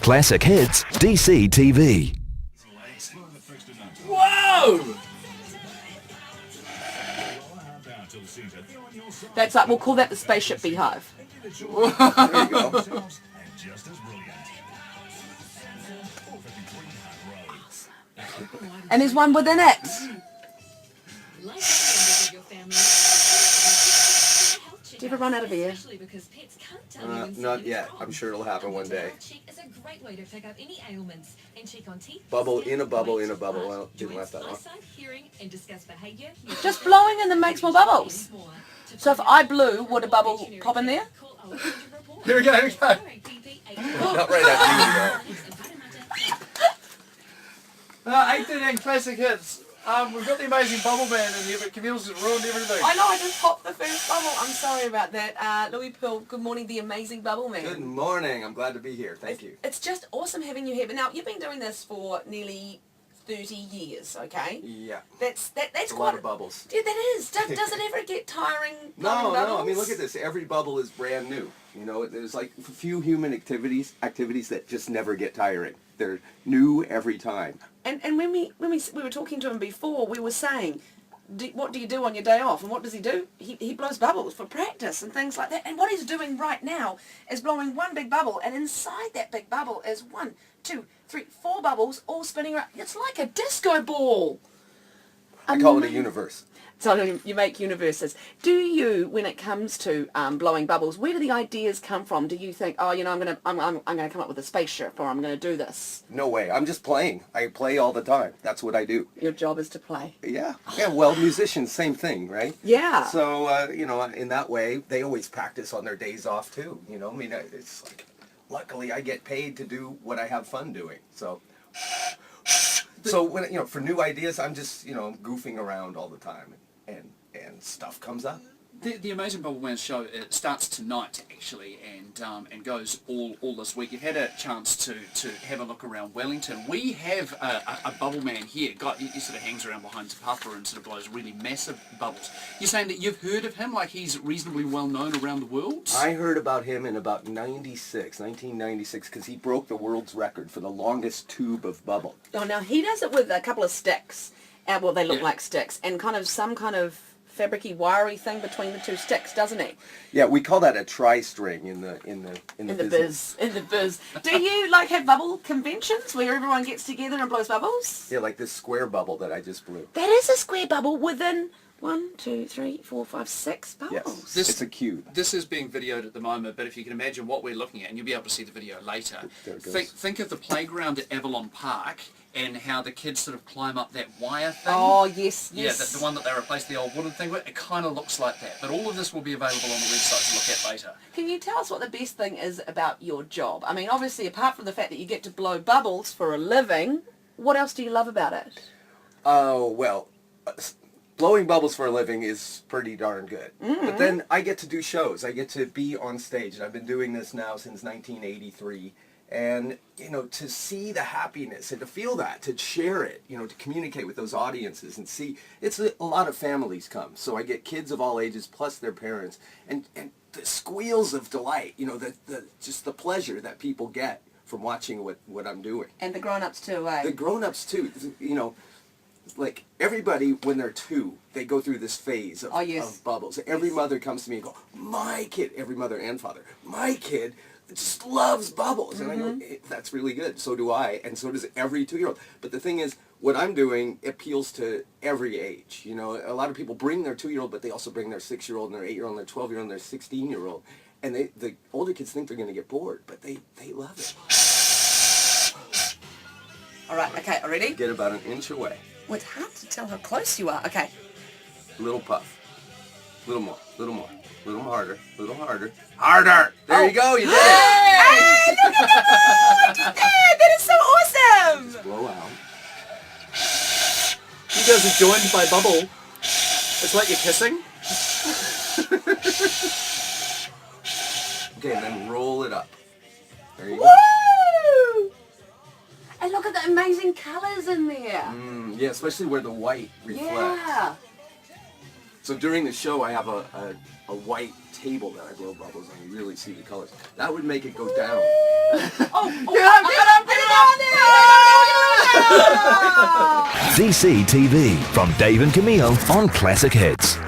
Classic Hits DCTV. Whoa! That's like, we'll call that the spaceship beehive. There you go. And there's one within it. Do you ever run out of air? Not yet. I'm sure it'll happen one day. Bubble in a bubble in a bubble. Well, didn't last that long. Just blowing in them makes more bubbles. So if I blew, would a bubble pop in there? Here we go, here we go. Not right at you, though. 8:13 Classic Hits. We've got the amazing Bubble Man in here, but Camille's just ruined everything. I know, I just popped the first bubble. I'm sorry about that. Louis Pearl, good morning, the amazing Bubble Man. Good morning. I'm glad to be here. Thank you. It's just awesome having you here. But now, you've been doing this for nearly 30 years, okay? Yeah. That's a quite lot of bubbles. Yeah, that is. Does it ever get tiring? No, blowing no. I mean, bubbles? look at this. Every bubble is brand new. You know, there's like a few human activities that just never get tiring. They're new every time. And when we were talking to him before, we were saying, what do you do on your day off? And what does he do? He blows bubbles for practice and things like that. And what he's doing right now is blowing one big bubble, and inside that big bubble is 1, 2, 3, 4 bubbles all spinning around. It's like a disco ball. I call it a universe. So you make universes. Do you, when it comes to blowing bubbles, where do the ideas come from? Do you think, oh, you know, I'm gonna come up with a spaceship, or I'm gonna do this? No way. I'm just playing. I play all the time. That's what I do. Your job is to play. Yeah. Yeah. Well, musicians, same thing, right? Yeah. So you know, in that way, they always practice on their days off too. You know, I mean, it's like, luckily, I get paid to do what I have fun doing. So. So when for new ideas, I'm just goofing around all the time, and stuff comes up. The Amazing Bubble Man show, it starts tonight actually, and goes all this week. You've had a chance to have a look around Wellington. We have a Bubble Man here. He sort of hangs around behind his puffer and sort of blows really massive bubbles. You're saying that you've heard of him, like he's reasonably well known around the world? I heard about him in about 1996, because he broke the world's record for the longest tube of bubble. Oh, now he does it with a couple of sticks. Well, they look like sticks, and some kind of fabricy, wiry thing between the two sticks, doesn't he? Yeah, we call that a tri-string in the business. In the biz. Do you like have bubble conventions where everyone gets together and blows bubbles? Yeah, like this square bubble that I just blew. That is a square bubble within 1, 2, 3, 4, 5, 6 bubbles. Yes, it's a cube. This is being videoed at the moment, but if you can imagine what we're looking at, and you'll be able to see the video later. There it goes. Think of the playground at Avalon Park and how the kids sort of climb up that wire thing. Oh, yes, Yeah, the one that they replaced the old wooden thing with. It kind of looks like that. But all of this will be available on the website to look at later. Can you tell us what the best thing is about your job? I mean, obviously, apart from the fact that you get to blow bubbles for a living, what else do you love about it? Oh, well, blowing bubbles for a living is pretty darn good. Mm-hmm. But then I get to do shows. I get to be on stage. And I've been doing this now since 1983. And, to see the happiness and to feel that, to share it, to communicate with those audiences and see, it's a lot of families come. So I get kids of all ages plus their parents, and the squeals of delight, just the pleasure that people get from watching what I'm doing. And the grown-ups too, eh? The grown-ups too, like everybody when they're 2, they go through this phase of bubbles. Every mother comes to me and go, my kid, every mother and father, my kid just loves bubbles. And I go, that's really good. So do I, and so does every 2-year-old. But the thing is, what I'm doing appeals to every age. A lot of people bring their 2-year-old, but they also bring their 6-year-old and their 8-year-old and their 12-year-old and their 16-year-old. And the older kids think they're going to get bored, but they love it. All right, okay, ready? Get about an inch away. Well, it's hard to tell how close you are. Okay. Little puff. Little more. Little more. Little harder. Little harder. Harder! There you go. You did it. Hey, look at the board! That is so awesome! Just blow out. You guys are joined by bubble. It's like you're kissing. Okay, and then roll it up. There you go. Woo! And look at the amazing colours in there. Yeah, especially where the white reflects. Yeah. So during the show, I have a white table that I blow bubbles on. You really see the colors. That would make it go down. Oh, DCTV from Dave and Camille on Classic Hits.